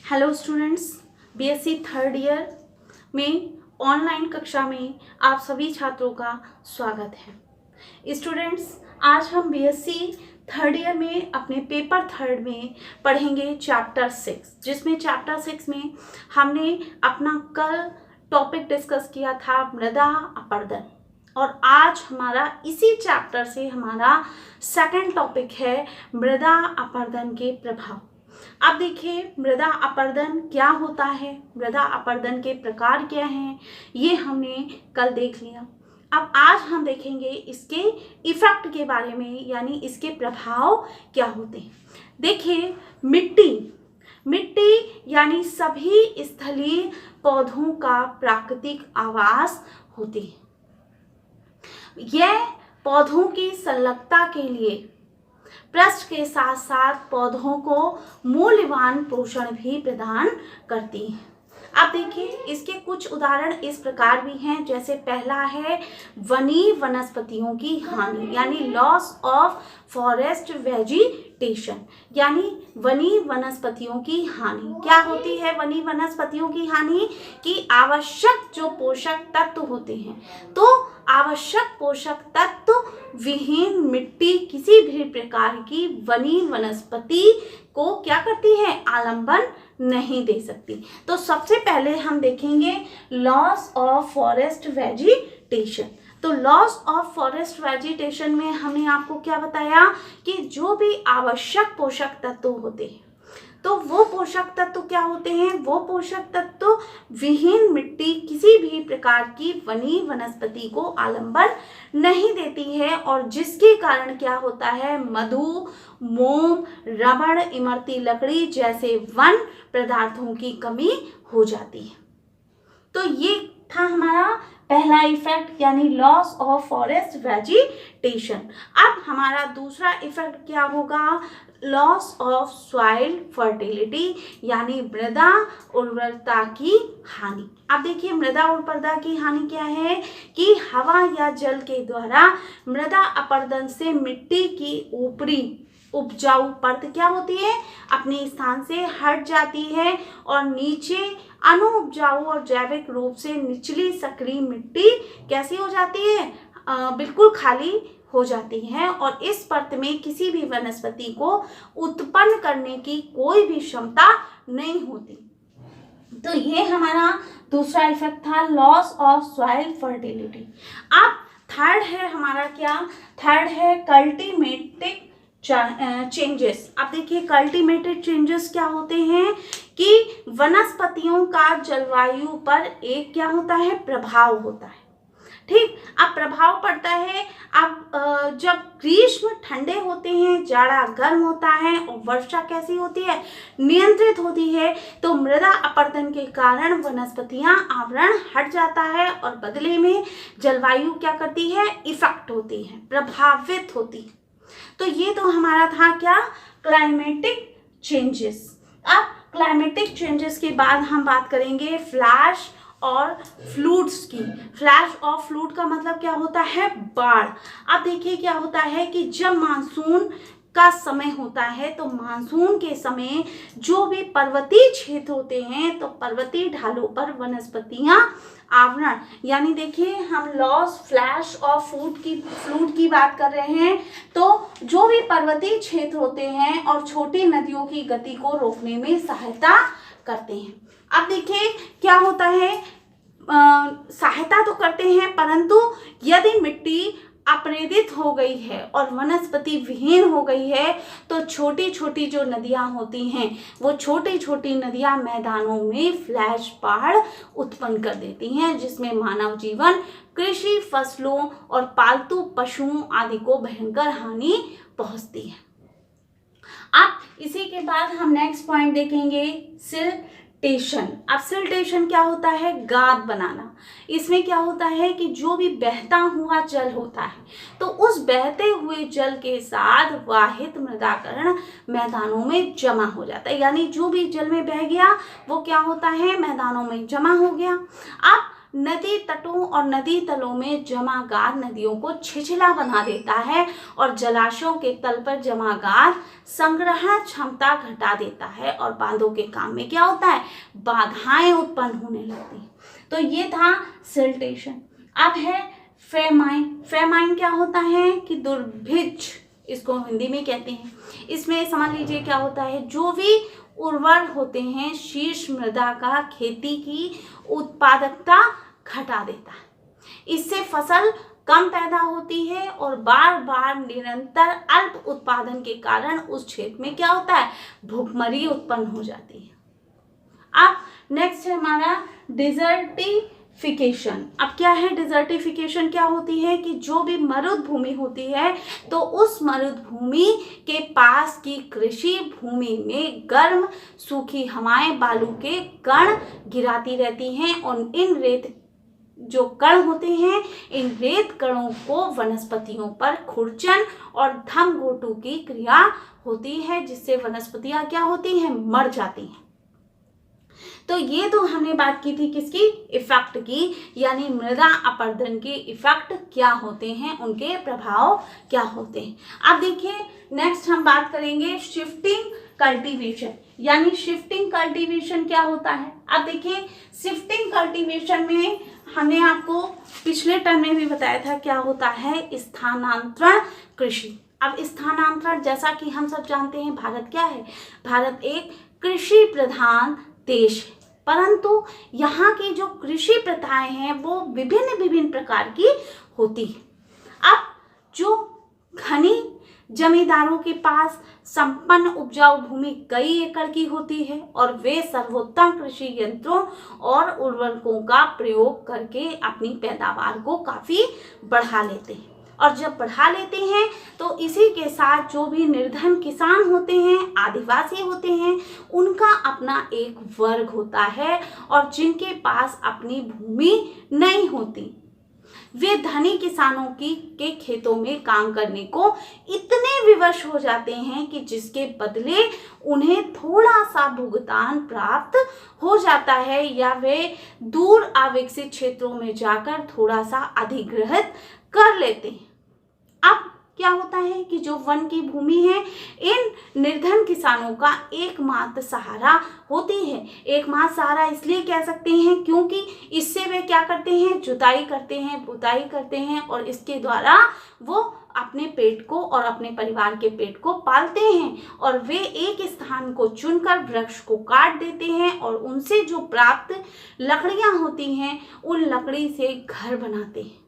Hello students, BSc third year में online कक्षा में आप सभी छात्रों का स्वागत है। स्टूडेंट्स, आज हम बीएससी थर्ड ईयर में अपने पेपर थर्ड में पढ़ेंगे चैप्टर 6, जिसमें चैप्टर 6 में हमने अपना कल टॉपिक डिस्कस किया था मृदा अपरदन, और आज हमारा इसी चैप्टर से हमारा सेकंड टॉपिक है मृदा अपरदन के प्रभाव। अब देखिए, मृदा अपरदन क्या होता है, मृदा अपरदन के प्रकार क्या हैं, ये हमने कल देख लिया। अब आज हम देखेंगे इसके इफेक्ट के बारे में, यानी इसके प्रभाव क्या होते हैं। देखिए, मिट्टी यानी सभी स्थलीय पौधों का प्राकृतिक आवास होती है। यह पौधों की संलग्नता के लिए पृष्ठ के साथ साथ पौधों को मूल्यवान पोषण भी प्रदान करती है। अब देखिए, इसके कुछ उदाहरण इस प्रकार भी हैं, जैसे पहला है वनीय वनस्पतियों की हानि, यानी लॉस ऑफ फॉरेस्ट वेजिटेशन, यानी वनीय वनस्पतियों की हानि। क्या होती है वनीय वनस्पतियों की हानि? कि आवश्यक जो पोषक तत्व होते हैं, तो आवश्यक पोषक तत्व विहीन मिट्टी किसी भी प्रकार की वनीय वनस्पति को क्या करती है? आलंबन नहीं दे सकती। तो सबसे पहले हम देखेंगे लॉस ऑफ फॉरेस्ट वेजिटेशन। तो लॉस ऑफ फॉरेस्ट वेजिटेशन में हमने आपको क्या बताया कि जो भी आवश्यक पोषक तत्व होते हैं, तो वो पोषक तत्व क्या होते हैं? वो पोषक तत्व विहीन मिट्टी किसी भी प्रकार की वनीय वनस्पति को आलंबन नहीं देती है, और जिसके कारण क्या होता है? मधु, मोम, रबड़, इमरती लकड़ी जैसे वन पदार्थों की कमी हो जाती है। तो ये था हमारा पहला इफेक्ट, यानी लॉस ऑफ फॉरेस्ट वेजिटेशन। अब हमारा दूसरा इफेक्ट क्या होगा? लॉस ऑफ सॉइल फर्टिलिटी, यानी मृदा उर्वरता की हानि। अब देखिए, मृदा उर्वरता की हानि क्या है? कि हवा या जल के द्वारा मृदा अपरदन से मिट्टी की ऊपरी उपजाऊ परत क्या होती है? अपने स्थान से हट जाती है, और नीचे अनुपजाऊ और जैविक रूप से निचली सक्रिय मिट्टी कैसी हो जाती है? बिल्कुल खाली हो जाती है, और इस परत में किसी भी वनस्पति को उत्पन्न करने की कोई भी क्षमता नहीं होती। तो ये हमारा दूसरा इफेक्ट था, लॉस ऑफ सॉइल फर्टिलिटी। अब थर्ड है हमारा क्या? थर्ड है कल्टीमेटिक चेंजेस। अब देखिए, कल्टीमेटेड चेंजेस क्या होते हैं? कि वनस्पतियों का जलवायु पर एक क्या होता है? प्रभाव होता है। ठीक, अब प्रभाव पड़ता है। अब जब ग्रीष्म ठंडे होते हैं, जाड़ा गर्म होता है, और वर्षा कैसी होती है? नियंत्रित होती है, तो मृदा अपरदन के कारण वनस्पतियां आवरण हट जाता है, और बदले में जलवायु क्या करती है? इफेक्ट होती है, प्रभावित होती है। तो ये तो हमारा था क्या? Climatic changes. अब क्लाइमेटिक चेंजेस के बाद हम बात करेंगे फ्लैश और फ्लूड्स की। फ्लैश और फ्लूड का मतलब क्या होता है? बाढ़। अब देखिए, क्या होता है कि जब मानसून का समय होता है, तो मानसून के समय जो भी पर्वतीय क्षेत्र होते हैं, तो पर्वतीय ढालों पर वनस्पतियां आवरण, यानी देखिए, हम लॉस, फ्लैश और फ्लूड की बात कर रहे हैं। तो जो भी पर्वतीय क्षेत्र होते हैं और छोटी नदियों की गति को रोकने में सहायता करते हैं। अब देखिए, क्या होता है? सहायता तो करते हैं, परंतु यदि मिट्टी अपरेदित हो गई है और वनस्पति विहीन हो गई है, तो छोटी छोटी जो नदियां होती हैं, वो छोटी छोटी नदियां मैदानों में फ्लैश बाढ़ उत्पन्न कर देती हैं, जिसमें मानव जीवन, कृषि फसलों और पालतू पशुओं आदि को भयंकर हानि पहुंचती है। अब इसी के बाद हम नेक्स्ट पॉइंट देखेंगे, सिल्टेशन। अब सिल्टेशन क्या होता है? गाद बनाना। इसमें क्या होता है कि जो भी बहता हुआ जल होता है, तो उस बहते हुए जल के साथ वाहित मृदाकण मैदानों में जमा हो जाता है, यानी जो भी जल में बह गया वो क्या होता है? मैदानों में जमा हो गया। अब नदी तटों और नदी तलों में जमागार नदियों को छिछला बना देता है और जलाशयों के तल पर जमागार संग्रहण क्षमता घटा देता है और बांधों के काम में क्या होता है, बाधाएं उत्पन्न होने लगती हैं। तो ये था सिल्टेशन। अब है फेमाइन। फेमाइन क्या होता है कि दुर्भिक्ष, इसको हिंदी में कहते हैं। इसमें समझ लीजिए क्या होता है, जो भी उर्वर होते हैं शीर्ष मृदा का खेती की उत्पादकता घटा देता है। इससे फसल कम पैदा होती है और बार बार निरंतर अल्प उत्पादन के कारण उस क्षेत्र में क्या होता है, भूखमरी उत्पन्न हो जाती है। अब नेक्स्ट है हमारा डिजर्टिफिकेशन। अब क्या है डिजर्टिफिकेशन, क्या होती है कि जो भी मरुद भूमि होती है तो उस मरुद भूमि के पास की कृषि भूमि में गर्म सूखी हवाएं बालू के कण गिराती रहती हैं और इन रेत जो कण होते हैं, इन रेत कणों को वनस्पतियों पर खुरचन और धमघोटू की क्रिया होती है, जिससे वनस्पतियां क्या होती हैं, मर जाती हैं। तो ये तो हमने बात की थी किसकी, इफेक्ट की, यानी मृदा अपरदन के इफेक्ट क्या होते हैं, उनके प्रभाव क्या होते हैं। अब देखिए नेक्स्ट हम बात करेंगे शिफ्टिंग कल्टीवेशन, यानी शिफ्टिंग कल्टीवेशन क्या होता है। अब देखिए शिफ्टिंग कल्टीवेशन में हमने आपको पिछले टर्म में भी बताया था क्या होता है, स्थानांतरण कृषि। अब स्थानांतरण, जैसा कि हम सब जानते हैं भारत क्या है, भारत एक कृषि प्रधान देश है, परंतु यहाँ की जो कृषि प्रथाएं हैं वो विभिन्न विभिन्न प्रकार की होती है। अब जो घनी जमींदारों के पास संपन्न उपजाऊ भूमि कई एकड़ की होती है और वे सर्वोत्तम कृषि यंत्रों और उर्वरकों का प्रयोग करके अपनी पैदावार को काफी बढ़ा लेते हैं, और जब बढ़ा लेते हैं तो इसी के साथ जो भी निर्धन किसान होते हैं, आदिवासी होते हैं, उनका अपना एक वर्ग होता है और जिनके पास अपनी भूमि नहीं होती, वे धनी किसानों के खेतों में काम करने को इतने विवश हो जाते हैं कि जिसके बदले उन्हें थोड़ा सा भुगतान प्राप्त हो जाता है, या वे दूर अविकसित क्षेत्रों में जाकर थोड़ा सा अधिग्रहित कर लेते हैं। अब क्या होता है कि जो वन की भूमि है इन निर्धन किसानों का एकमात्र सहारा होती है। एकमात्र सहारा इसलिए कह सकते हैं क्योंकि इससे वे क्या करते हैं, जुताई करते हैं, बुताई करते हैं और इसके द्वारा वो अपने पेट को और अपने परिवार के पेट को पालते हैं, और वे एक स्थान को चुनकर वृक्ष को काट देते हैं और उनसे जो प्राप्त लकड़ियां होती हैं उन लकड़ी से घर बनाते हैं।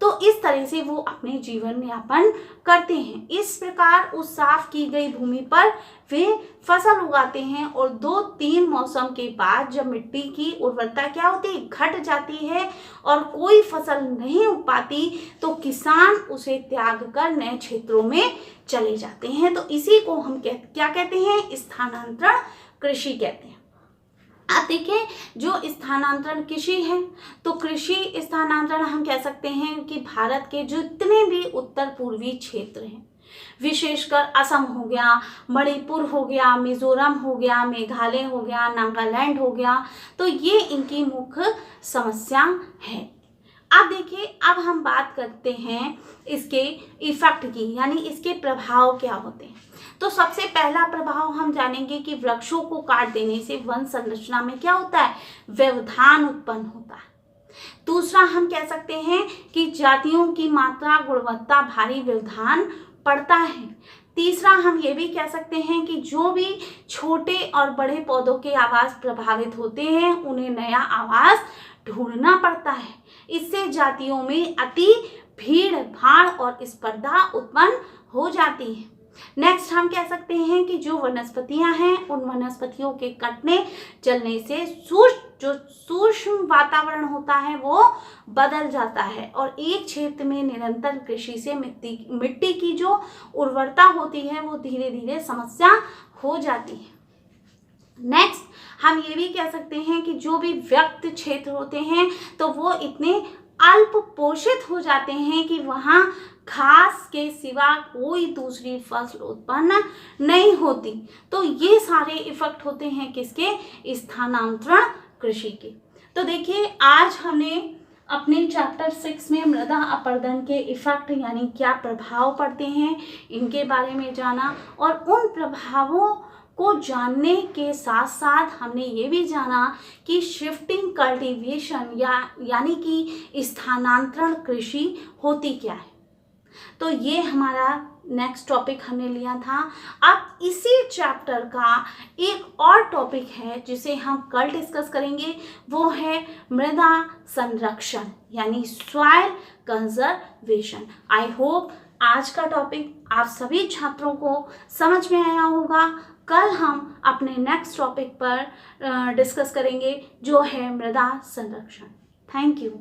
तो इस तरह से वो अपने जीवन यापन करते हैं। इस प्रकार उस साफ की गई भूमि पर वे फसल उगाते हैं और 2-3 मौसम के बाद जब मिट्टी की उर्वरता क्या होती है, घट जाती है और कोई फसल नहीं उग पाती, तो किसान उसे त्याग कर नए क्षेत्रों में चले जाते हैं। तो इसी को हम क्या कहते हैं, स्थानांतरण कृषि कहते हैं। आप देखिए जो स्थानांतरण कृषि है, तो कृषि स्थानांतरण हम कह सकते हैं कि भारत के जितने भी उत्तर पूर्वी क्षेत्र हैं, विशेषकर असम हो गया, मणिपुर हो गया, मिजोरम हो गया, मेघालय हो गया, नागालैंड हो गया, तो ये इनकी मुख्य समस्या है। अब देखिए अब हम बात करते हैं इसके इफेक्ट की, यानी इसके प्रभाव क्या होते हैं। तो सबसे पहला प्रभाव हम जानेंगे कि वृक्षों को काट देने से वन संरचना में क्या होता है, व्यवधान उत्पन्न होता है। दूसरा हम कह सकते हैं कि जातियों की मात्रा गुणवत्ता भारी व्यवधान पड़ता है। तीसरा हम ये भी कह सकते हैं कि जो भी छोटे और बड़े पौधों के आवास प्रभावित होते हैं उन्हें नया आवास ढूंढना पड़ता है। इससे जातियों में अति भीड़ भाड़ और स्पर्धा उत्पन्न हो जाती है। नेक्स्ट हम कह सकते हैं कि जो वनस्पतियां हैं उन वनस्पतियों के कटने चलने से जो सूक्ष्म वातावरण होता है वो बदल जाता है और एक क्षेत्र में निरंतर कृषि से मिट्टी की जो उर्वरता होती है वो धीरे धीरे समस्या हो जाती है। नेक्स्ट हम ये भी कह सकते हैं कि जो भी व्यक्त क्षेत्र होते हैं तो वो इतने अल्प पोषित हो जाते हैं कि वहाँ घास के सिवा कोई दूसरी फसल उत्पन्न नहीं होती। तो ये सारे इफेक्ट होते हैं किसके, स्थानांतरण कृषि के। तो देखिए आज हमने अपने चैप्टर 6 में मृदा अपरदन के इफेक्ट यानी क्या प्रभाव पड़ते हैं इनके बारे में जाना, और उन प्रभावों को जानने के साथ साथ हमने ये भी जाना कि शिफ्टिंग कल्टीवेशन यानी कि स्थानांतरण कृषि होती क्या है। तो ये हमारा नेक्स्ट टॉपिक हमने लिया था। अब इसी चैप्टर का एक और टॉपिक है जिसे हम कल डिस्कस करेंगे, वो है मृदा संरक्षण यानी सॉइल कंजर्वेशन। आई होप आज का टॉपिक आप सभी छात्रों को समझ में आया होगा। कल हम अपने नेक्स्ट टॉपिक पर डिस्कस करेंगे जो है मृदा संरक्षण। Thank you.